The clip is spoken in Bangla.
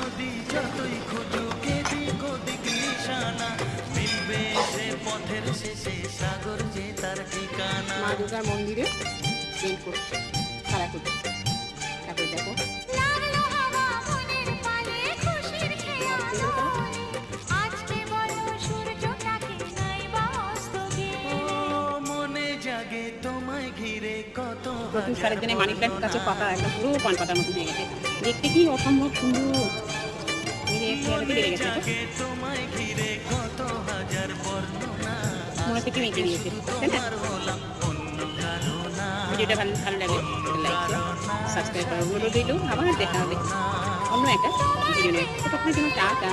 নদী যতই খুঁজুক এদিক ওদিক নিশানা, মিলবে সে পথের শেষে সাগর যে তার ঠিকানা। মা দুর্গার মন্দিরে পেন্ট করছে, খারাপ করছে। তারপরে দেখো মনে জাগে তোমায় ঘিরে কত প্রচুর সারের জন্য মানি প্ল্যান্ট গাছের পাতা একদম পুরো পান পাতার মতো হয়ে গেছে, দেখতে কি অসম্ভব সুন্দর। বেড়ে গেছে, তোমায় ঘিরে কত হাজার বর্ণনা, মনে হচ্ছে কি মেখে দিয়েছে, তাই না? ভিডিওটা ভালো লাগে লাইক সাবস্ক্রাইব করার অনুরোধ রইল। আবার দেখা হবে অন্য একটা ভিডিও নিয়ে। ততক্ষণের জন্য টাটা।